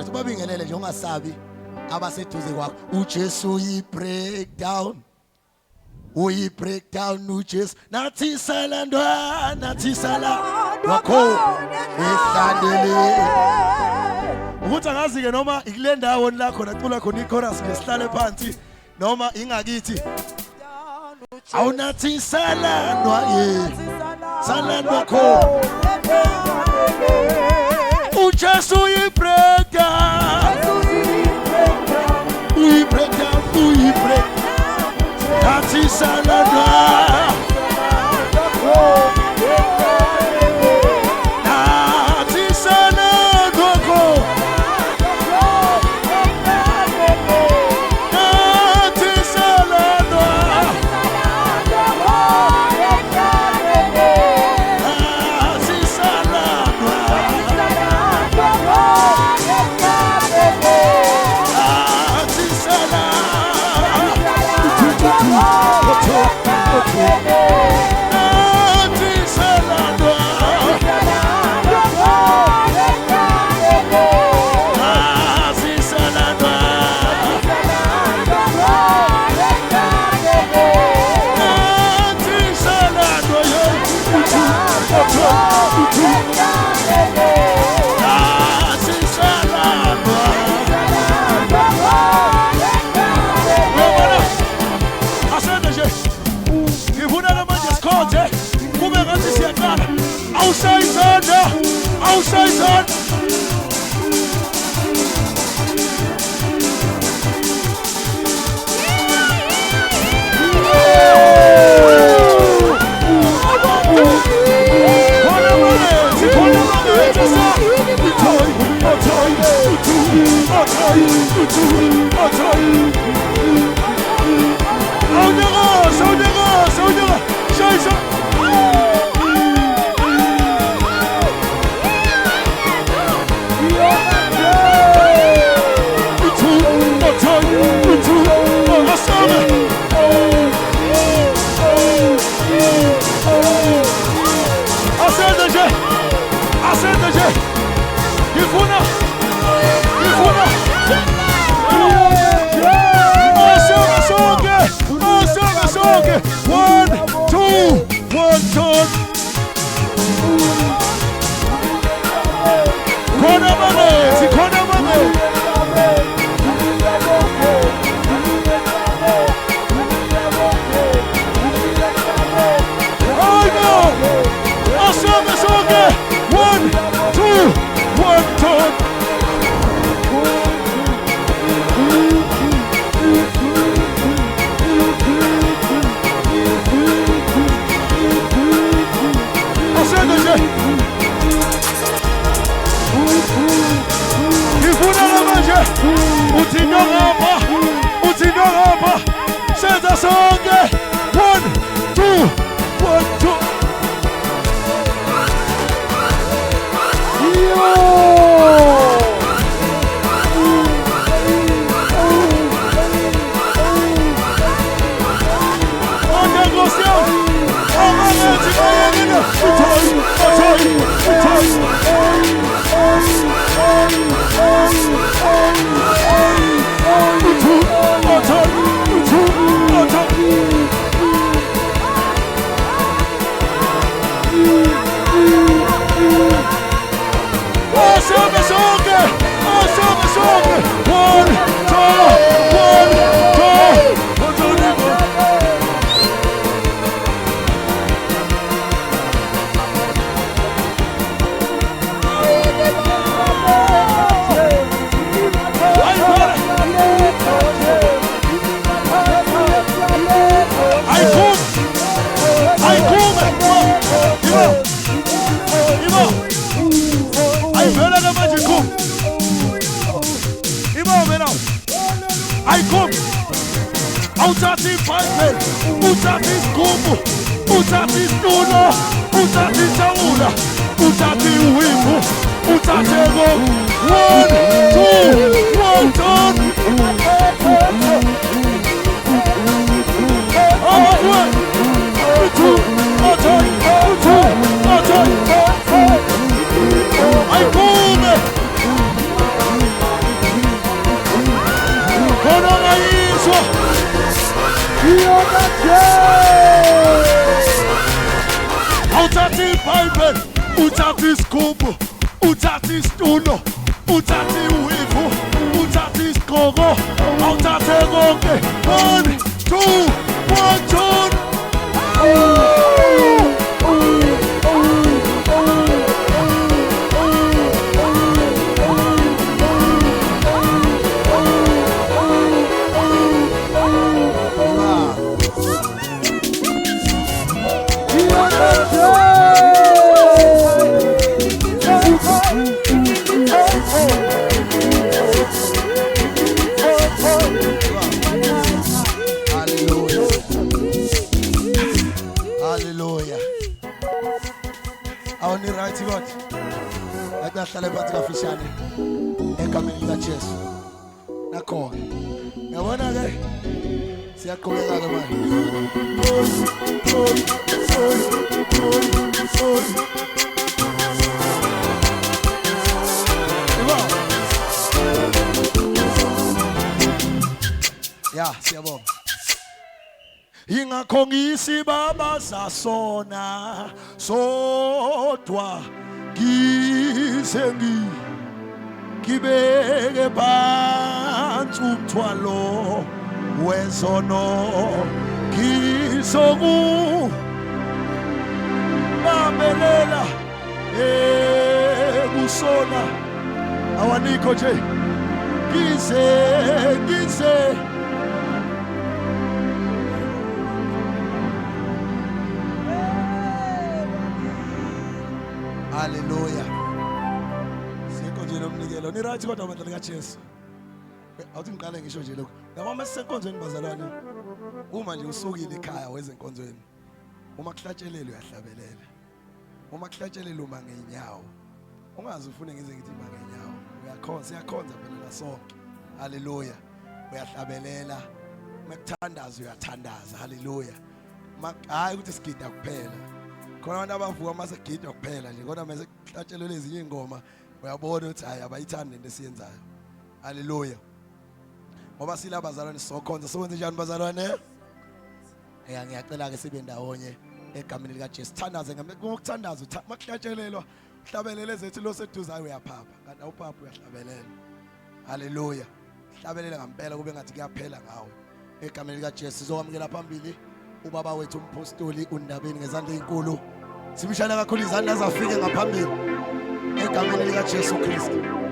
Mfethu babingelele nje ungasabi abaseduze kwakho. uJesu uyi-breakdown. Uyi-breakdown uJesu. Nathi salandwa kho ehlandele. Ukuthi angazi-ke noma ikule ndawo la khona cula khona i-chorus ngesihlale phansi noma ingakithi. Awunathi salandwa salandwa kho. uJesu uyi-breakdown. Uyi-breakdown. Nathi salandwa. Outside. Uthatha iBhayibheli, uthatha isigubhu, uthatha isitulo, uthatha iwivu, uthatha isigqoko, awuthathe konke. 1, 2, 1, 2. Hallelujah. Awuni right God. Akuhlale phansi kafishane egameni lika Jesu. Nakho ke. Yabona ke? Siyaqhubeka ke manje. Ya, siyabonga. Ingakho ngisibaba sona sodwa ngibeke phansi umthwalo wezono ngizoku babelela kusona awanikho nje ngize Hallelujah. Sikonje nomnikelo. Ni right kodwa amandla lika Jesu. Awuthi ngiqale ngisho nje lokho. Yabo masisenkonzweni bazalwane. Uma nje usukile ekhaya wezenkonzweni. Uma kuhlatshelele uyahlabelela. Uma kuhlatshelele uma ngeenyawo. Ungazi ufune ngize ngithi uma ngeenyawo. Uyakhonza, siyakhonza phela la sonke. Hallelujah. Uyahlabelela. Makuthandaza uyathandaza. Hallelujah. Hayi ukuthi sigida kuphela. Khona abantu abavuka mase gidwa kuphela nje kodwa mase kuhlatshelwe lezinye ingoma uyabona ukuthi hayi abayithandi into esiyenzayo. Hallelujah. Ngoba sila bazalwane sokhonza sowenze njani bazalwane? Ngiyacela ke sibe ndawonye egameni lika Jesu. Thandaze ngokuthandaza makuhlatshelelwa hlabelele zethu lo seduzayo uyaphapha. Kanti awuphapha uyahlabelela. Hallelujah. Hlabelela ngempela kube ngathi kuyaphela ngawe. Egameni lika Jesu sizokwamukela phambili ubaba wethu umpostoli uNdabeni ngezandla ezinkulu. Simshayela kakhulu izandla zafike ngaphambili egameni lika Jesu Kristu.